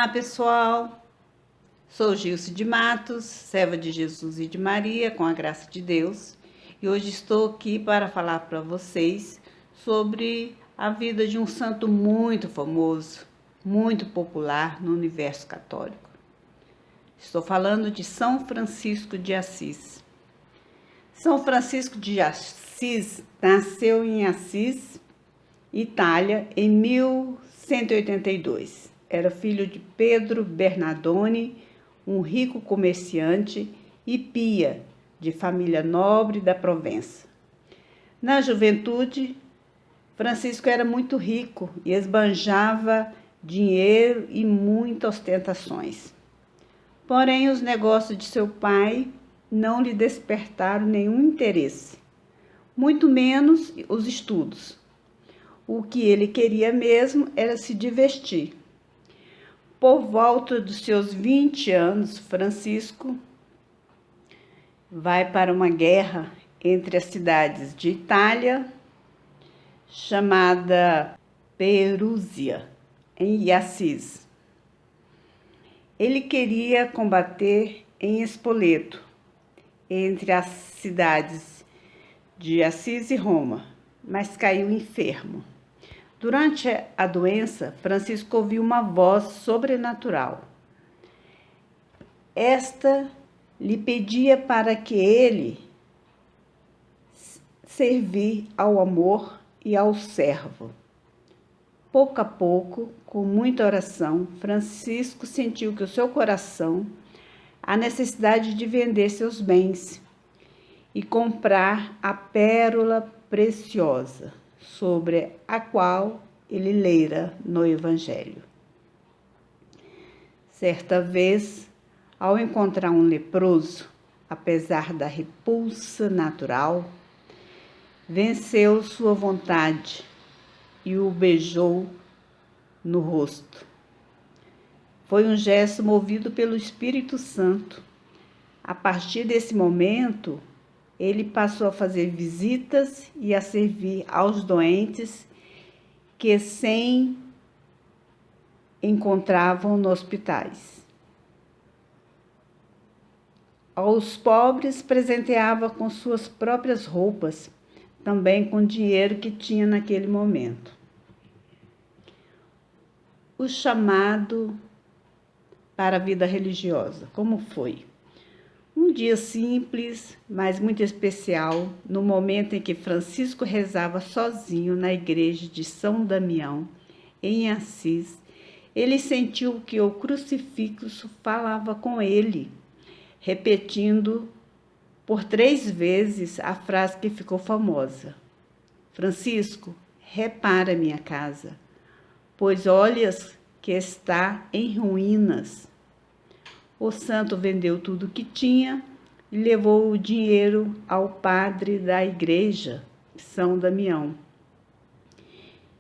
Olá, pessoal. Sou Gilce de Matos, serva de Jesus e de Maria, com a graça de Deus. E hoje estou aqui para falar para vocês sobre a vida de um santo muito famoso, muito popular no universo católico. Estou falando de São Francisco de Assis. São Francisco de Assis nasceu em Assis, Itália, em 1182. Era filho de Pedro Bernardone, um rico comerciante, e Pia, de família nobre da Provença. Na juventude, Francisco era muito rico e esbanjava dinheiro e muitas ostentações. Porém, os negócios de seu pai não lhe despertaram nenhum interesse, muito menos os estudos. O que ele queria mesmo era se divertir. Por volta dos seus 20 anos, Francisco vai para uma guerra entre as cidades de Itália, chamada Perúzia, em Assis. Ele queria combater em Spoleto, entre as cidades de Assis e Roma, mas caiu enfermo. Durante a doença, Francisco ouviu uma voz sobrenatural. Esta lhe pedia para que ele servir ao amor e ao servo. Pouco a pouco, com muita oração, Francisco sentiu que o seu coração a necessidade de vender seus bens e comprar a pérola preciosa, sobre a qual ele lera no Evangelho. Certa vez, ao encontrar um leproso, apesar da repulsa natural, venceu sua vontade e o beijou no rosto. Foi um gesto movido pelo Espírito Santo. A partir desse momento, ele passou a fazer visitas e a servir aos doentes que se encontravam nos hospitais. Aos pobres presenteava com suas próprias roupas, também com dinheiro que tinha naquele momento. O chamado para a vida religiosa, como foi? Um dia simples, mas muito especial, no momento em que Francisco rezava sozinho na igreja de São Damião, em Assis, ele sentiu que o crucifixo falava com ele, repetindo por 3 vezes a frase que ficou famosa: Francisco, repara minha casa, pois olhas que está em ruínas. O santo vendeu tudo o que tinha e levou o dinheiro ao padre da igreja, São Damião,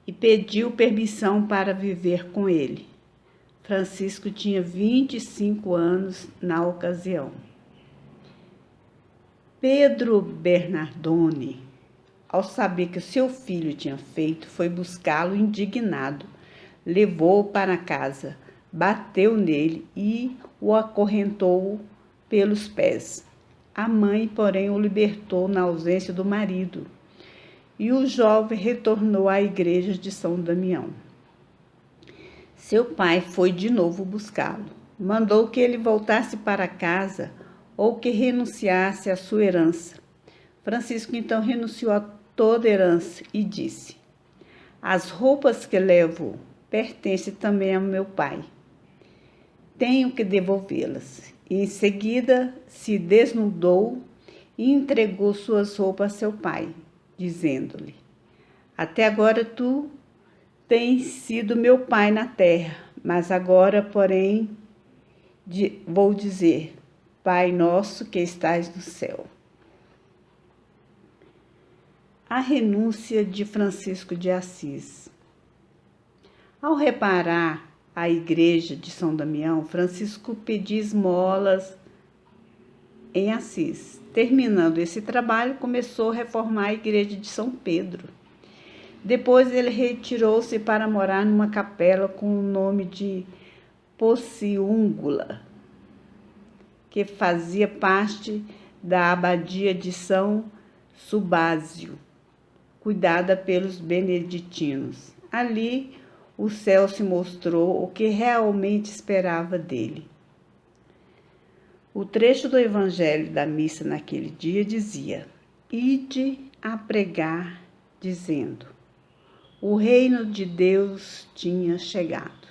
e pediu permissão para viver com ele. Francisco tinha 25 anos na ocasião. Pedro Bernardone, ao saber que o seu filho tinha feito, foi buscá-lo indignado, levou-o para casa, bateu nele e o acorrentou pelos pés. A mãe, porém, o libertou na ausência do marido, e o jovem retornou à igreja de São Damião. Seu pai foi de novo buscá-lo. Mandou que ele voltasse para casa ou que renunciasse à sua herança. Francisco então renunciou a toda herança e disse: as roupas que levo pertencem também ao meu pai. Tenho que devolvê-las. E em seguida se desnudou e entregou suas roupas a seu pai, dizendo-lhe: até agora tu tens sido meu pai na terra, mas agora, porém, vou dizer: Pai nosso que estás no céu. A renúncia de Francisco de Assis. Ao reparar a igreja de São Damião, Francisco pedia esmolas em Assis. Terminando esse trabalho, começou a reformar a igreja de São Pedro. Depois ele retirou-se para morar numa capela com o nome de Porciúncula, que fazia parte da abadia de São Subásio, cuidada pelos beneditinos. Ali, o céu se mostrou o que realmente esperava dele. O trecho do Evangelho da missa naquele dia dizia: Ide a pregar, dizendo: o reino de Deus tinha chegado.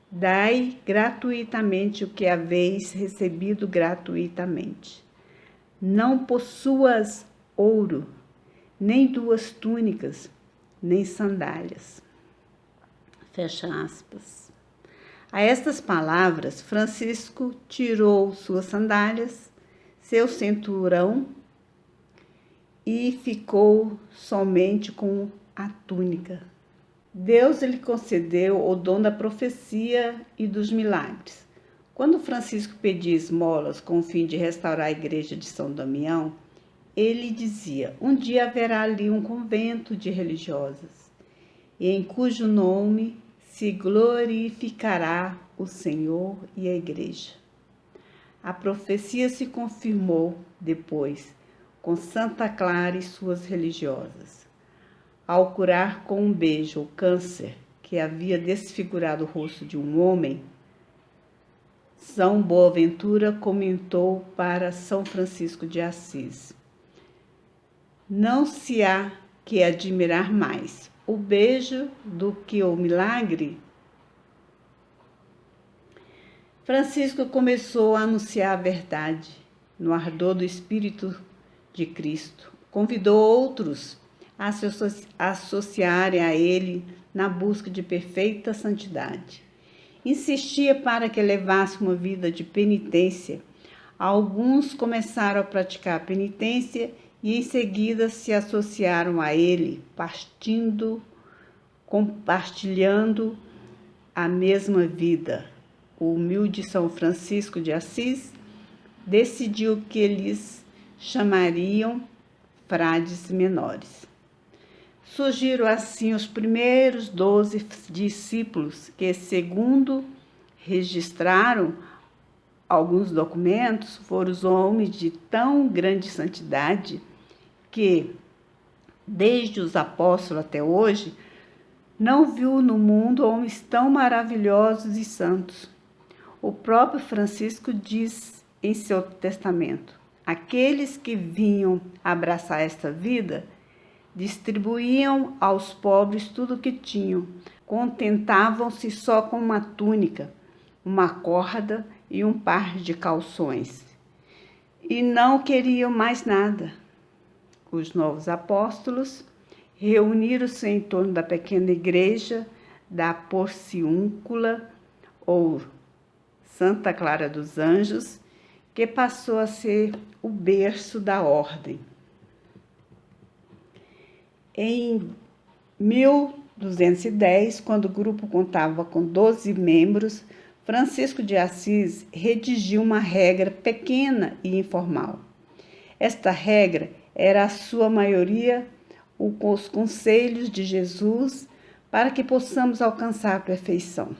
Dai gratuitamente o que haveis recebido gratuitamente. Não possuas ouro, nem 2 túnicas, nem sandálias. Fecha aspas. A estas palavras, Francisco tirou suas sandálias, seu cinturão e ficou somente com a túnica. Deus lhe concedeu o dom da profecia e dos milagres. Quando Francisco pedia esmolas com o fim de restaurar a igreja de São Damião, ele dizia: um dia haverá ali um convento de religiosas, em cujo nome se glorificará o Senhor e a igreja. A profecia se confirmou depois, com Santa Clara e suas religiosas. Ao curar com um beijo o câncer que havia desfigurado o rosto de um homem, São Boaventura comentou para São Francisco de Assis: não se há que admirar mais o beijo do que o milagre. Francisco começou a anunciar a verdade no ardor do Espírito de Cristo. Convidou outros a se associarem a ele na busca de perfeita santidade. Insistia para que levasse uma vida de penitência. Alguns começaram a praticar a penitência e em seguida se associaram a ele, compartilhando a mesma vida. O humilde São Francisco de Assis decidiu que eles chamariam frades menores. Surgiram assim os primeiros 12 discípulos que, segundo registraram alguns documentos, foram os homens de tão grande santidade que, desde os apóstolos até hoje, não viu no mundo homens tão maravilhosos e santos. O próprio Francisco diz em seu testamento: aqueles que vinham abraçar esta vida distribuíam aos pobres tudo o que tinham, contentavam-se só com uma túnica, uma corda e um par de calções, e não queriam mais nada. Os novos apóstolos reuniram-se em torno da pequena igreja da Porciúncula, ou Santa Clara dos Anjos, que passou a ser o berço da ordem. Em 1210, quando o grupo contava com 12 membros, Francisco de Assis redigiu uma regra pequena e informal. Esta regra era, a sua maioria, os conselhos de Jesus para que possamos alcançar a perfeição.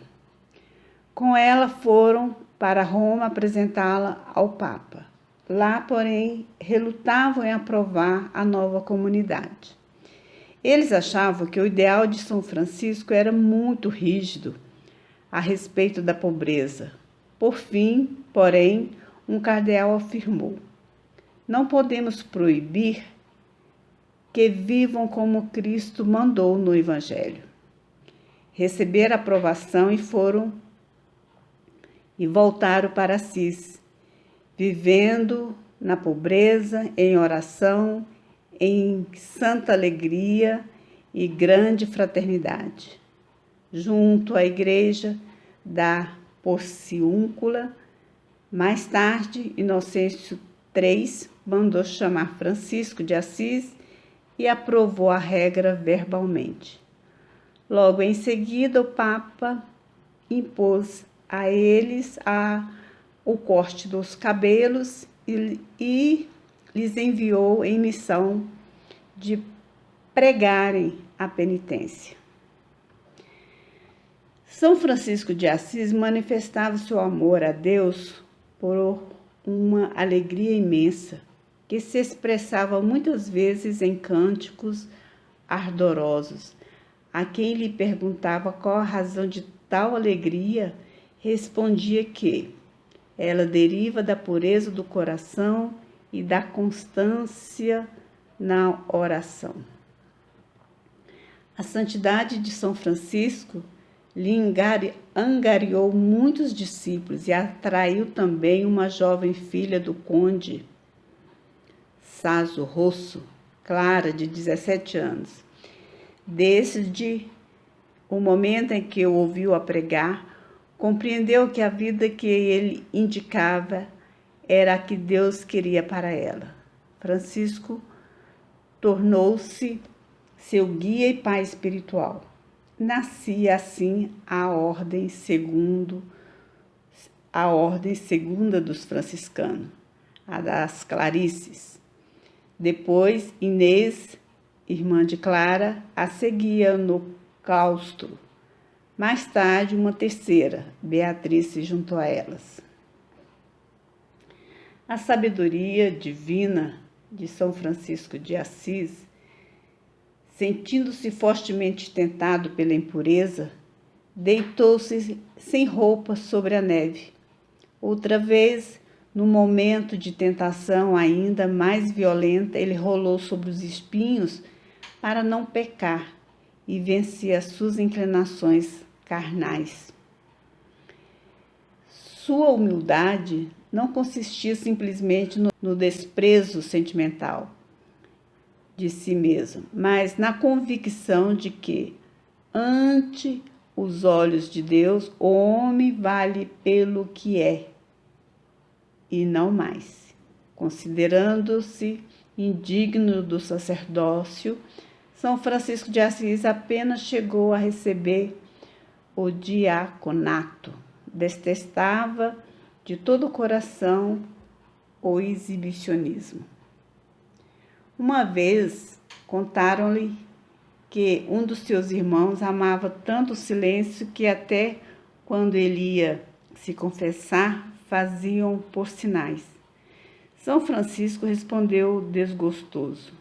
Com ela foram para Roma apresentá-la ao Papa. Lá, porém, relutavam em aprovar a nova comunidade. Eles achavam que o ideal de São Francisco era muito rígido a respeito da pobreza. Por fim, porém, um cardeal afirmou: não podemos proibir que vivam como Cristo mandou no Evangelho. Receberam a aprovação e voltaram para Assis, vivendo na pobreza, em oração, em santa alegria e grande fraternidade. Junto à igreja da Porciúncula, mais tarde, Inocêncio III mandou chamar Francisco de Assis e aprovou a regra verbalmente. Logo em seguida, o Papa impôs a eles o corte dos cabelos e lhes enviou em missão de pregarem a penitência. São Francisco de Assis manifestava seu amor a Deus por uma alegria imensa, que se expressava muitas vezes em cânticos ardorosos. A quem lhe perguntava qual a razão de tal alegria, respondia que ela deriva da pureza do coração e da constância na oração. A santidade de São Francisco lhe angariou muitos discípulos e atraiu também uma jovem filha do conde Saso Rosso, Clara, de 17 anos. Desde o momento em que o ouviu a pregar, compreendeu que a vida que ele indicava era a que Deus queria para ela. Francisco tornou-se seu guia e pai espiritual. Nascia assim a ordem segunda dos franciscanos, a das Clarices. Depois, Inês, irmã de Clara, a seguia no claustro. Mais tarde, uma terceira, Beatriz, se juntou a elas. A sabedoria divina de São Francisco de Assis, sentindo-se fortemente tentado pela impureza, deitou-se sem roupa sobre a neve. Outra vez, num momento de tentação ainda mais violenta, ele rolou sobre os espinhos para não pecar e vencer as suas inclinações carnais. Sua humildade não consistia simplesmente no desprezo sentimental de si mesmo, mas na convicção de que, ante os olhos de Deus, o homem vale pelo que é e não mais. Considerando-se indigno do sacerdócio, São Francisco de Assis apenas chegou a receber o diaconato. Detestava de todo o coração o exibicionismo. Uma vez contaram-lhe que um dos seus irmãos amava tanto o silêncio que até quando ele ia se confessar, faziam por sinais. São Francisco respondeu desgostoso: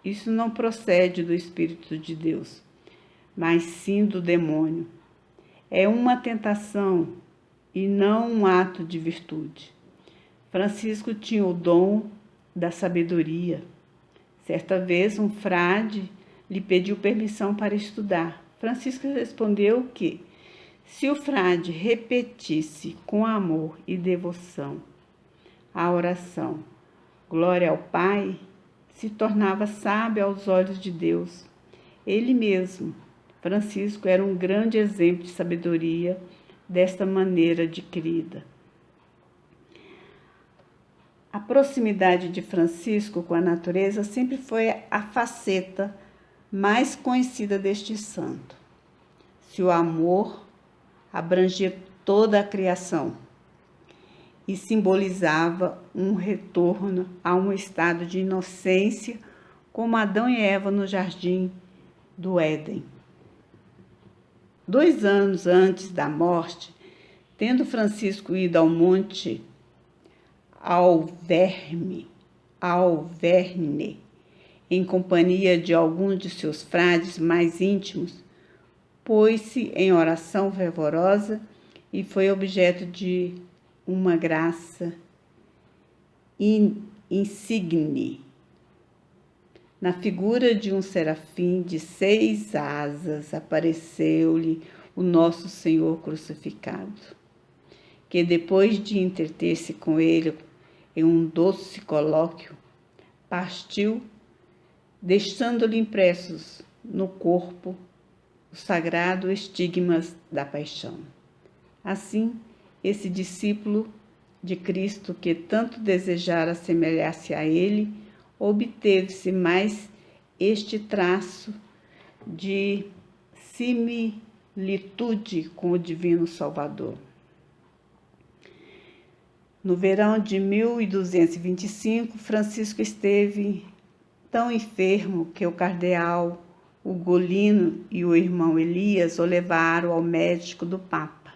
isso não procede do Espírito de Deus, mas sim do demônio. É uma tentação e não um ato de virtude. Francisco tinha o dom da sabedoria. Certa vez, um frade lhe pediu permissão para estudar. Francisco respondeu que, se o frade repetisse com amor e devoção a oração Glória ao Pai, se tornava sábio aos olhos de Deus. Ele mesmo, Francisco, era um grande exemplo de sabedoria desta maneira adquirida. A proximidade de Francisco com a natureza sempre foi a faceta mais conhecida deste santo. Seu amor abrangia toda a criação e simbolizava um retorno a um estado de inocência, como Adão e Eva no jardim do Éden. 2 anos antes da morte, tendo Francisco ido ao monte Alverne, em companhia de alguns de seus frades mais íntimos, pôs-se em oração fervorosa e foi objeto de uma graça insigne. Na figura de um serafim de 6 asas, apareceu-lhe o nosso Senhor crucificado, que depois de entreter-se com ele em um doce colóquio, partiu, deixando-lhe impressos no corpo os sagrados estigmas da paixão. Assim, esse discípulo de Cristo, que tanto desejara assemelhar-se a ele, obteve-se mais este traço de similitude com o Divino Salvador. No verão de 1225, Francisco esteve tão enfermo que o cardeal Ugolino e o irmão Elias o levaram ao médico do Papa.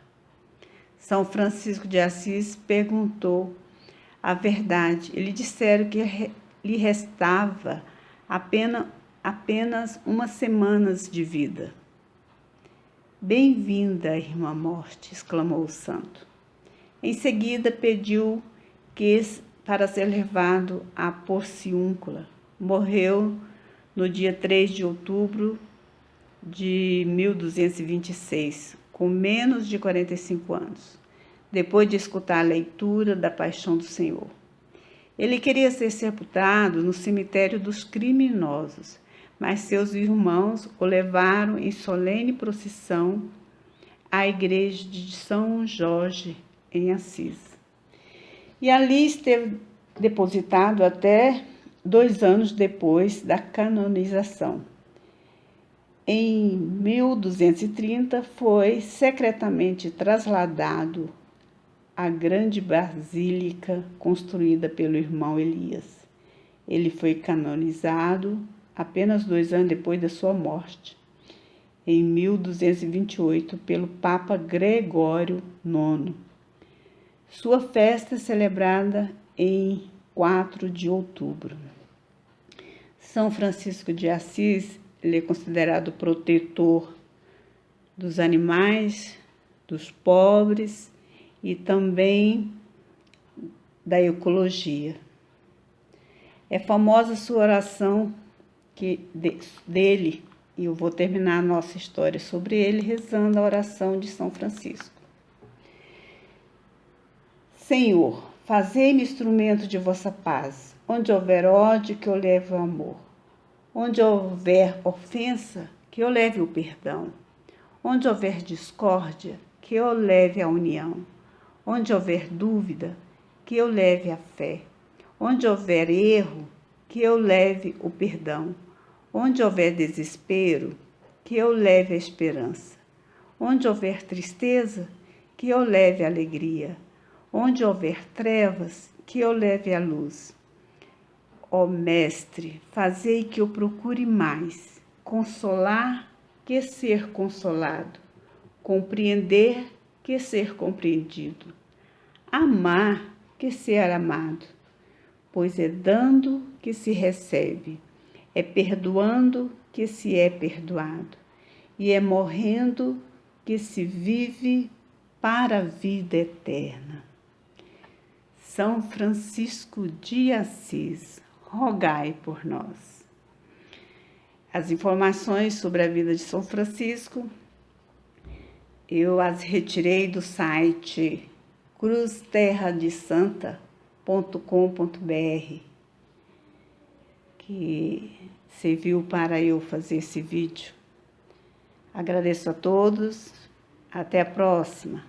São Francisco de Assis perguntou a verdade. Eles disseram que lhe restava apenas umas semanas de vida. Bem-vinda, irmã morte, exclamou o santo. Em seguida pediu para ser levado à Porciúncula. Morreu no dia 3 de outubro de 1226, com menos de 45 anos, depois de escutar a leitura da Paixão do Senhor. Ele queria ser sepultado no cemitério dos criminosos, mas seus irmãos o levaram em solene procissão à igreja de São Jorge, em Assis. E ali esteve depositado até 2 anos depois da canonização. Em 1230, foi secretamente trasladado à grande basílica construída pelo irmão Elias. Ele foi canonizado apenas 2 anos depois da sua morte, em 1228, pelo Papa Gregório IX. Sua festa é celebrada em 4 de outubro. São Francisco de Assis, ele é considerado protetor dos animais, dos pobres e também da ecologia. É famosa sua oração dele, e eu vou terminar a nossa história sobre ele rezando a oração de São Francisco. Senhor, fazei-me instrumento de vossa paz. Onde houver ódio, que eu leve o amor. Onde houver ofensa, que eu leve o perdão. Onde houver discórdia, que eu leve a união. Onde houver dúvida, que eu leve a fé. Onde houver erro, que eu leve o perdão. Onde houver desespero, que eu leve a esperança. Onde houver tristeza, que eu leve a alegria. Onde houver trevas, que eu leve a luz. Ó Mestre, fazei que eu procure mais consolar que ser consolado, compreender que ser compreendido, amar que ser amado, pois é dando que se recebe, é perdoando que se é perdoado, e é morrendo que se vive para a vida eterna. São Francisco de Assis, rogai por nós. As informações sobre a vida de São Francisco, eu as retirei do site cruzterradesanta.com.br, que serviu para eu fazer esse vídeo. Agradeço a todos, até a próxima.